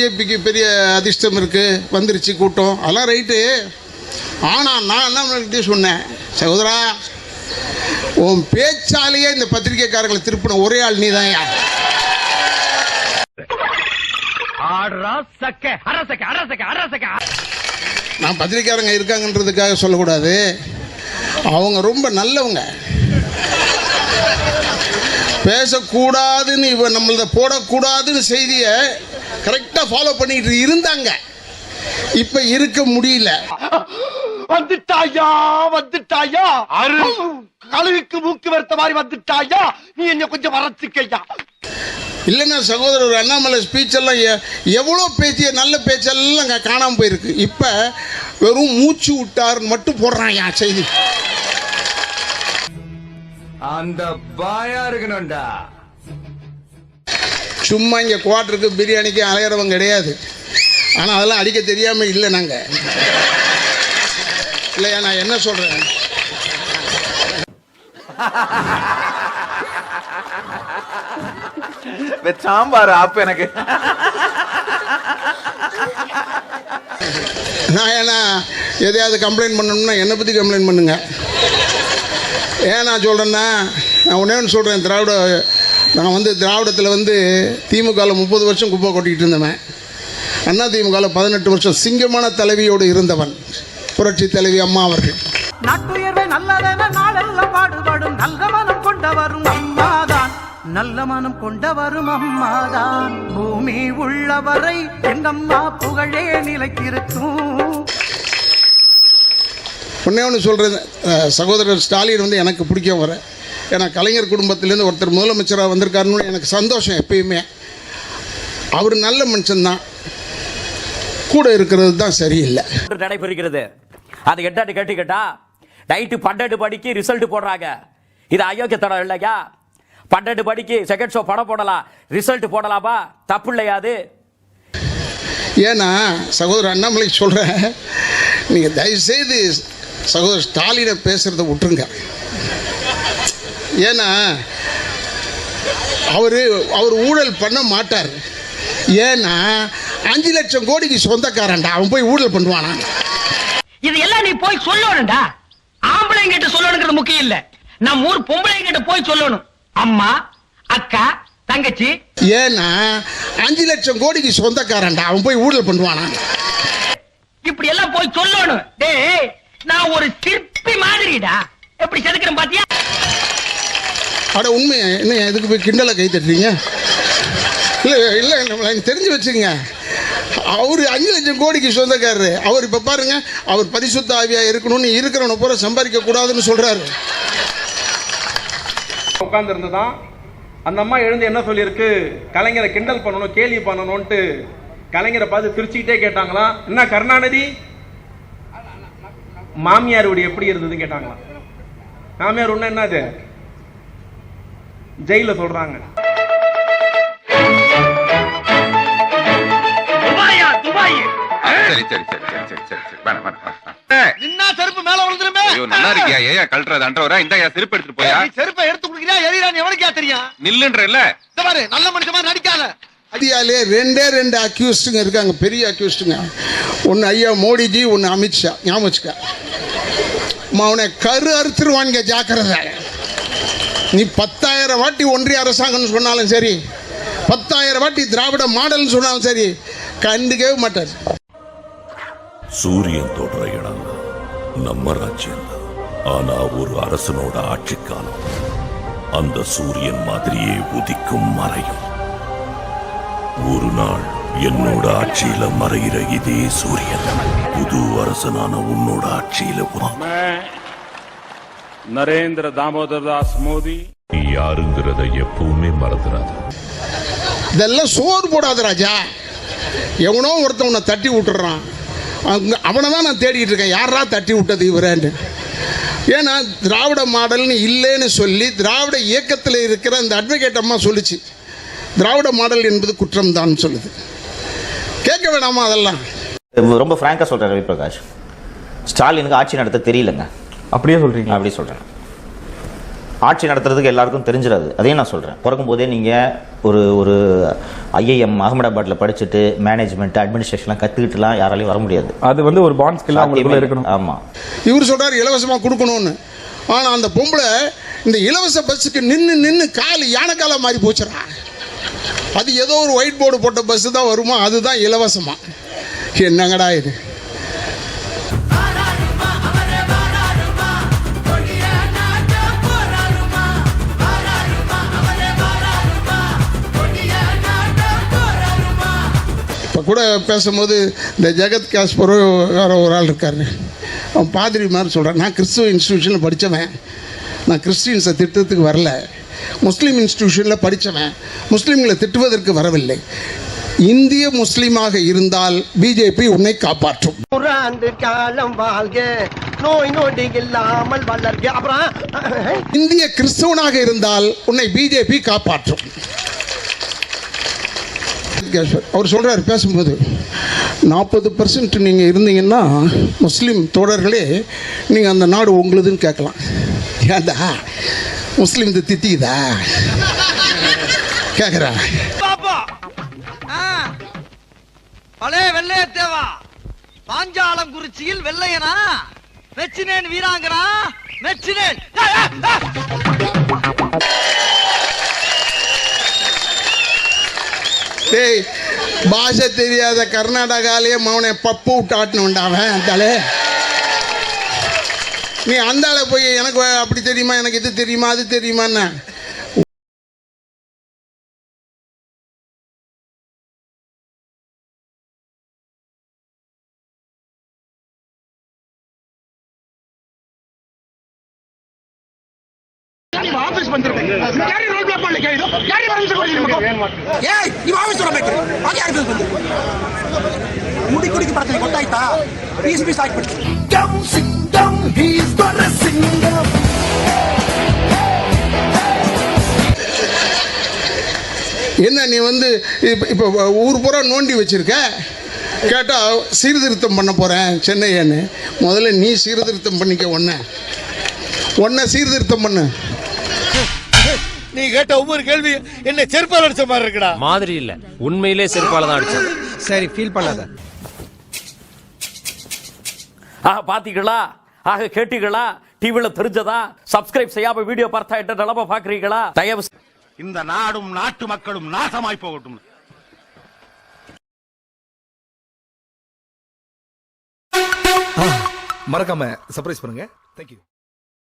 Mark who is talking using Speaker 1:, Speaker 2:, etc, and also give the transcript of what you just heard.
Speaker 1: பிஜேபிக்கு பெரிய அதிர்ஷ்டம் இருக்குது, வந்துருச்சு கூட்டம், அதெல்லாம் ரைட்டு. ஆனால் நான் என்ன சொன்னேன், சகோதரா உன் பேச்சாலேயே இந்த பத்திரிகைக்காரர்களை திருப்பின ஒரே ஆள் நீ தான். நான் பத்திரிகைக்காரங்க இருக்காங்கன்றதுக்காக சொல்லக்கூடாது, அவங்க ரொம்ப நல்லவங்க. பேசக்கூடாதுன்னு இவன் நம்மள போடக்கூடாதுன்னு செய்தியை கரெக்டாக ஃபாலோ பண்ணிட்டு இருந்தாங்க. இப்ப இருக்க முடியல.
Speaker 2: வந்துட்டாயா வந்துட்டாயா, கழுகுக்கு மூக்கு வருத்த மாதிரி வந்துட்டாயா, நீ என்ன கொஞ்சம் வரச்சுக்கையா.
Speaker 1: இல்லைன்னா சகோதரர் அண்ணாமலை ஸ்பீச் எல்லாம் எவ்வளோ பேச்சு, நல்ல பேச்செல்லாம் காணாமல் போயிருக்கு. இப்போ வெறும் மூச்சு விட்டாருன்னு மட்டும் போடுறான் செய்தி.
Speaker 3: அந்த பாயா இருக்கணும்டா.
Speaker 1: சும்மா இங்கே குவார்டருக்கு பிரியாணிக்கு அலையிறவங்க கிடையாது. ஆனால் அதெல்லாம் அடிக்க தெரியாமல் இல்லை நாங்கள். இல்லையா, நான் என்ன சொல்கிறேன்,
Speaker 4: சாம்பார் ஆப்பு எனக்கு.
Speaker 1: நான் ஏன்னா எதையாவது கம்ப்ளைண்ட் பண்ணணும்னா என்னை பற்றி கம்ப்ளைண்ட் பண்ணுங்க. ஏன் நான் சொல்கிறேன்னா, நான் ஒன்றே ஒன்று சொல்கிறேன், நான் திராவிடத்தில் திமுகவில் 30 வருஷம் குப்பை கொட்டிக்கிட்டு இருந்தவன். அண்ணா திமுகவில் 18 வருஷம் சிங்கமான தலைவியோடு இருந்தவன் புரட்சி தலைவி அம்மா அவர்கள்.
Speaker 5: நாட்டுயர்வை நல்லதென நாளெல்லாம் பாடுபடும் நல்ல மனம் கொண்டவரும் அம்மாதான், நல்ல மனம் கொண்டவரும் அம்மாதான். பூமி உள்ளவரை எங்கம்மா புகழே நிலைத்திருக்கும்.
Speaker 1: ஒன்றே ஒன்று சொல்கிறது, சகோதரர் ஸ்டாலின் எனக்கு பிடிக்கும் வர. ஏன்னா கலைஞர் குடும்பத்திலேருந்து ஒருத்தர் முதலமைச்சராக வந்திருக்காருன்னு எனக்கு சந்தோஷம் எப்பயுமே. அவர் நல்ல மனுஷன்தான், கூட இருக்கிறது தான் சரியில்லை.
Speaker 6: நடைபெறுகிறது அது எட்டாட்டு கேட்டா நைட்டு 12 மணிக்கு ரிசல்ட் போடுறாங்க. இது அயோக்கியத்தனம் இல்லையா? 12 மணிக்கு செகண்ட் ஷோ படம் போடலாம், ரிசல்ட் போடலாமா? தப்பு இல்லையா அது?
Speaker 1: ஏன்னா சகோதரர் அண்ணாமலை சொல்கிறேன், நீங்கள் தயவுசெய்து சகோதரர் ஸ்டாலினை பேசுகிறத விட்டுருங்க. ஏன்னா அவர் ஊழல் பண்ண மாட்டார். ஏன்னா 5 லட்சம் கோடிக்கு சொந்தக்காரன்டா, அவன் போய் ஊழல் பண்ணுவானா?
Speaker 7: இது எல்லாம் நீ போய் சொல்லணும்டா. ஆம்பளைங்கிட்ட சொல்லணுங்கிறது முக்கியம் இல்ல, நம்ம ஊர் பொம்பளைங்கிட்ட போய் சொல்லணும். அம்மா, அக்கா, தங்கச்சி.
Speaker 1: ஏன்னா 5 லட்சம் கோடிக்கு சொந்தக்காரன்டா, அவன் போய் ஊழல் பண்ணுவானா?
Speaker 7: இப்படி எல்லாம் போய் சொல்லணும். டேய், நான் ஒரு சிற்பி மாதிரிடா, எப்படி செதுக்கிறேன் பாத்தியா?
Speaker 1: அட உண்மையா, என்ன எதுக்கு போய் கிண்டலை கை தட்டுறீங்க? இல்லை இல்லை, தெரிஞ்சு வச்சுங்க. அவர் 5 லட்சம் கோடிக்கு சொந்தக்காரரு. அவர் இப்போ பாருங்க, அவர் பரிசுத்த ஆவியாக இருக்கணும்னு இருக்கிறவனை பூரா சம்பாதிக்க கூடாதுன்னு சொல்றாரு.
Speaker 8: உட்கார்ந்து இருந்துதான் அந்த அம்மா எழுந்து என்ன சொல்லியிருக்கு, கலைஞரை கிண்டல் பண்ணணும், கேலி பண்ணணும்ட்டு கலைஞரை பார்த்து திருச்சிக்கிட்டே கேட்டாங்களா, என்ன கருணாநிதி மாமியார் வீடு எப்படி இருந்ததுன்னு கேட்டாங்களா. மாமியார் ஒண்ணு என்னது ஜெயில சொல்றாங்க.
Speaker 2: செருப்பு மேல விழுந்துருமே.
Speaker 4: நல்லா இருக்கியா? ஏன் கழட்டுறது? அன்றவரா இந்த செருப்பு எடுத்துட்டு போயா?
Speaker 2: செருப்பை எடுத்து குடுக்கிறியா எரியான்னு எவனுக்கா தெரியும்?
Speaker 4: நில்லுன்றல.
Speaker 2: பாரு, நல்ல மனுஷமா நடிக்காத.
Speaker 1: அதிகாலே 2 அக்யூஸ்டுங்க இருக்காங்க, பெரிய அக்யூஸ்டுங்க. ஒன்று ஐயா மோடிஜி, ஒன்று அமித்ஷா. ஞாபகம் வச்சுக்க, அவனை கரு அறுத்துருவாங்க, ஜாக்கிரதை. நீ 10,000 வாட்டி ஒன்றிய அரசாங்கம்னு சொன்னாலும் சரி, 10,000 வாட்டி திராவிட மாடல்னு சொன்னாலும் சரி, கண்டுக்கவே மாட்டார்.
Speaker 9: சூரியன் தோன்ற இடம் நம்ம ராஜ்யம் தான். ஆனா ஒரு அரசனோட ஆட்சி காலம் அந்த சூரியன் மாதிரியே உதிக்கும் மறையும். ஒரு நாள் என்னோட ஆட்சியில மறைகிற இதே சூரியன் புது அரசனான உன்னோட ஆட்சியில
Speaker 10: நரேந்திர தாமோதர் தாஸ் மோடி.
Speaker 9: நீ யாருங்கிறத எப்பவுமே மறந்துடாத.
Speaker 1: இதெல்லாம் சோறு போடாத ராஜா. எவனோ ஒருத்தவனை தட்டி விட்டுறான், அவனை தான் நான் தேடிட்டு இருக்கேன், யாரா தட்டி விட்டது இவரேன்னு. ஏன்னா திராவிட மாடல்னு இல்லைன்னு சொல்லி திராவிட இயக்கத்தில் இருக்கிற அந்த அட்வொகேட் அம்மா சொல்லிச்சு, திராவிட மாடல் என்பது குற்றம் தான் சொல்லுது. கேட்க வேணாமா? அதெல்லாம்
Speaker 11: ரொம்ப ஃப்ராங்கா சொல்றேன் ரவி பிரகாஷ். ஸ்டாலினுக்கு ஆட்சி நடத்த தெரியலங்க.
Speaker 4: அப்படியே சொல்றீங்க?
Speaker 11: அப்படி சொல்றேன். ஆட்சி நடத்துறதுக்கு எல்லாருக்கும் தெரிஞ்சிடாது. அதையும் நான் சொல்கிறேன். பிறக்கும் போதே நீங்கள் ஒரு ஐஐஎம் அகமதாபாத்தில் படிச்சுட்டு மேனேஜ்மெண்ட் அட்மினிஸ்ட்ரேஷன்லாம் கற்றுக்கிட்டுலாம் யாராலையும் வர முடியாது.
Speaker 8: அது வந்து ஒரு பாண்ட் ஸ்கில்லாக இருக்கணும்.
Speaker 11: ஆமாம்,
Speaker 1: இவர் சொல்கிறார் இலவசமாக கொடுக்கணும்னு. ஆனால் அந்த பொம்பளை இந்த இலவச பஸ்ஸுக்கு நின்று கால் யானைக்கால மாதிரி போச்சுறா. அது ஏதோ ஒரு ஒயிட் போர்டு போட்ட பஸ்ஸு தான் வருமா, அதுதான் இலவசமா. என்னங்கடா இது? இப்போ கூட பேசும்போது இந்த ஜெகத் காஸ்பர் வேறு ஒரு ஆள் இருக்காரு, அவன் பாதிரி மாதிரி சொல்கிறான், நான் கிறிஸ்துவ இன்ஸ்டியூஷனில் படித்தவன், நான் கிறிஸ்டின்ஸை திட்டத்துக்கு வரல, முஸ்லீம் இன்ஸ்டிடியூஷனில் படித்தவன், முஸ்லீம்களை திட்டுவதற்கு வரவில்லை. இந்திய முஸ்லீமாக இருந்தால் பிஜேபி உன்னை காப்பாற்றும்.
Speaker 2: ஆண்டு காலம் வாழ்க, நோய் நொடி இல்லாமல் வளர்க. அப்புறம்
Speaker 1: இந்திய கிறிஸ்தவனாக இருந்தால் உன்னை பிஜேபி காப்பாற்றும். அவர் சொல்றாரு பேசும்போது, 40% நீங்கள் இருந்தீங்கன்னா முஸ்லீம் தோழர்களே நீங்கள் அந்த நாடு உங்களுதுன்னு கேட்கலாம். ஏண்டா முஸ்லீம் இந்த திட்டிக்குதா கேட்குறா.
Speaker 2: பழைய வெள்ளையத்தேவா பாஞ்சாலம் குறிச்சியில் வெள்ளையனா மெச்சினேன் வீராங்கனா மெச்சினேன்.
Speaker 1: டேய், பாஷை தெரியாத கர்நாடகாலேயே மௌனை பப்பு விட்டாட்டினுண்டாவன் தலை. நீ அந்த ஆளை போய் எனக்கு அப்படி தெரியுமா, எனக்கு இது தெரியுமா, அது தெரியுமான்னு. என்ன நீ வந்து இப்போ ஊர் பூரா நோண்டி வச்சிருக்க, கேட்டால் சீர்திருத்தம் பண்ண போகிறேன் சென்னையன்னு. முதல்ல நீ சீர்திருத்தம் பண்ணிக்க, ஒன்றை சீர்திருத்தம் பண்ணு.
Speaker 2: நீ கேட்ட ஒவ்வொரு கேள்வி என்ன செருப்பால் அடிச்ச மாதிரி இருக்குடா.
Speaker 3: மாதிரி இல்ல, உண்மையிலே செருப்பால தான் அடிச்சது.
Speaker 2: சரி, ஃபீல் பண்ணாத.
Speaker 6: பாத்தீங்களா, கேட்டீங்களா, டிவில தெரிஞ்சதா? சப்ஸ்கிரைப் செய்யாம வீடியோ பார்த்தா என்ன நிலைமை பாக்குறீங்களா? தயவு
Speaker 2: இந்த நாடும் நாட்டு மக்களும் நாசமாய் போகட்டும்.
Speaker 3: மறக்காம சர்ப்ரைஸ் பண்ணுங்க. தேங்க்யூ.